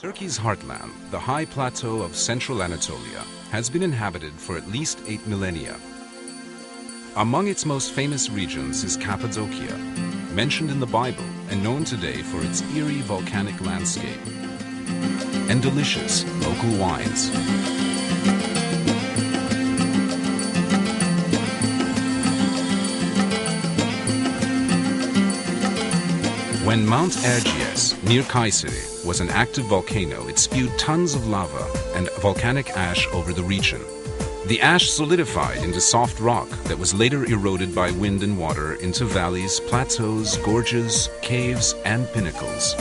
Turkey's heartland, the high plateau of central Anatolia, has been inhabited for at least 8 millennia. Among its most famous regions is Cappadocia, mentioned in the Bible and known today for its eerie volcanic landscape and delicious local wines. When Mount Erciyes, near Kayseri, was an active volcano, it spewed tons of lava and volcanic ash over the region. The ash solidified into soft rock that was later eroded by wind and water into valleys, plateaus, gorges, caves, and pinnacles.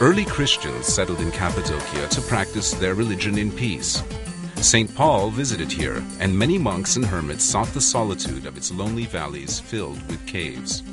Early Christians settled in Cappadocia to practice their religion in peace. St. Paul visited here, and many monks and hermits sought the solitude of its lonely valleys filled with caves.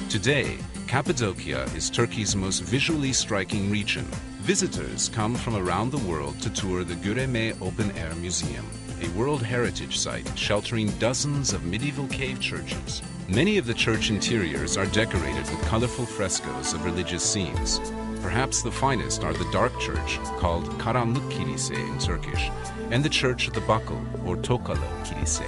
Today, Cappadocia is Turkey's most visually striking region. Visitors come from around the world to tour the Göreme Open Air Museum, a World Heritage Site sheltering dozens of medieval cave churches. Many of the church interiors are decorated with colorful frescoes of religious scenes. Perhaps the finest are the dark church, called Karanlık Kilise in Turkish, and the church of the Buckle, or Tokalı Kilise.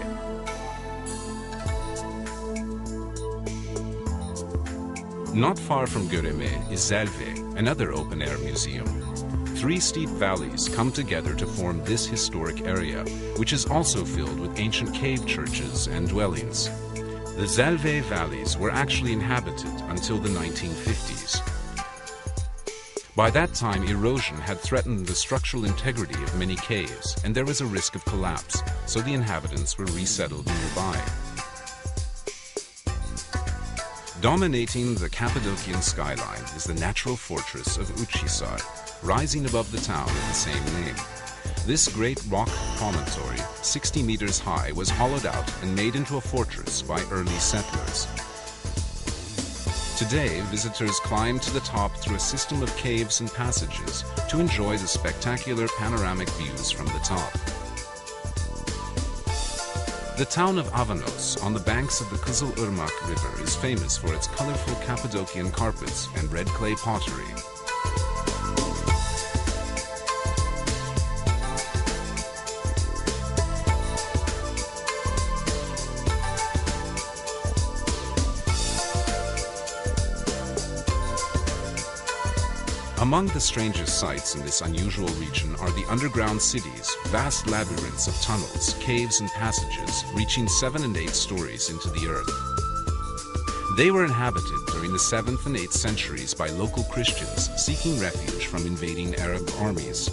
Not far from Göreme is Zelve, another open-air museum. 3 steep valleys come together to form this historic area, which is also filled with ancient cave churches and dwellings. The Zelve valleys were actually inhabited until the 1950s. By that time, erosion had threatened the structural integrity of many caves, and there was a risk of collapse, so the inhabitants were resettled nearby. Dominating the Cappadocian skyline is the natural fortress of Uçhisar, rising above the town of the same name. This great rock promontory, 60 meters high, was hollowed out and made into a fortress by early settlers. Today, visitors climb to the top through a system of caves and passages to enjoy the spectacular panoramic views from the top. The town of Avanos, on the banks of the Kızılırmak River, is famous for its colorful Cappadocian carpets and red clay pottery. Among the strangest sights in this unusual region are the underground cities, vast labyrinths of tunnels, caves, and passages reaching 7 and 8 stories into the earth. They were inhabited during the 7th and 8th centuries by local Christians seeking refuge from invading Arab armies.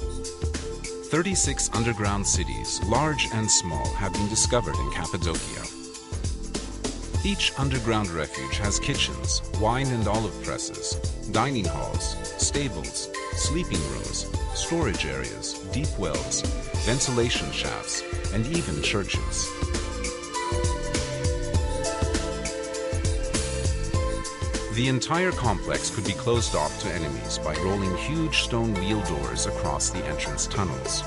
36 underground cities, large and small, have been discovered in Cappadocia. Each underground refuge has kitchens, wine and olive presses, dining halls, stables, sleeping rooms, storage areas, deep wells, ventilation shafts, and even churches. The entire complex could be closed off to enemies by rolling huge stone wheel doors across the entrance tunnels.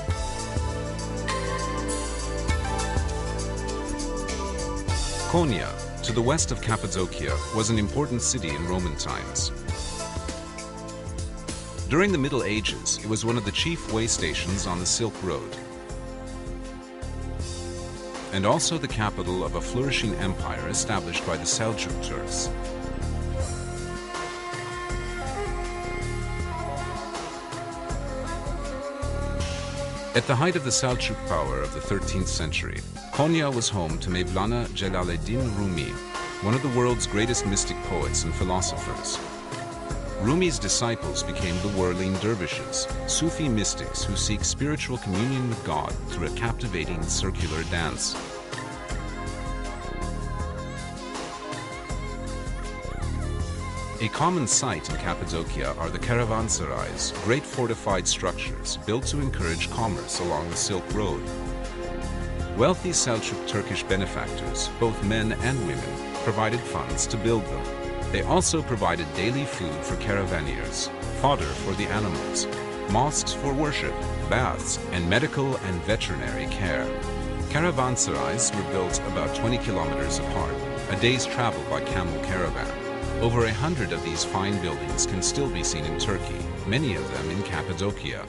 Konya, to the west of Cappadocia, was an important city in Roman times. During the Middle Ages, it was one of the chief way stations on the Silk Road, and also the capital of a flourishing empire established by the Seljuk Turks. At the height of the Seljuk power of the 13th century, Konya was home to Mevlana Celaleddin Rumi, one of the world's greatest mystic poets and philosophers. Rumi's disciples became the whirling dervishes, Sufi mystics who seek spiritual communion with God through a captivating circular dance. A common sight in Cappadocia are the caravanserais, great fortified structures built to encourage commerce along the Silk Road. Wealthy Seljuk Turkish benefactors, both men and women, provided funds to build them. They also provided daily food for caravaneers, fodder for the animals, mosques for worship, baths, and medical and veterinary care. Caravanserais were built about 20 kilometers apart, a day's travel by camel caravan. Over 100 of these fine buildings can still be seen in Turkey, many of them in Cappadocia.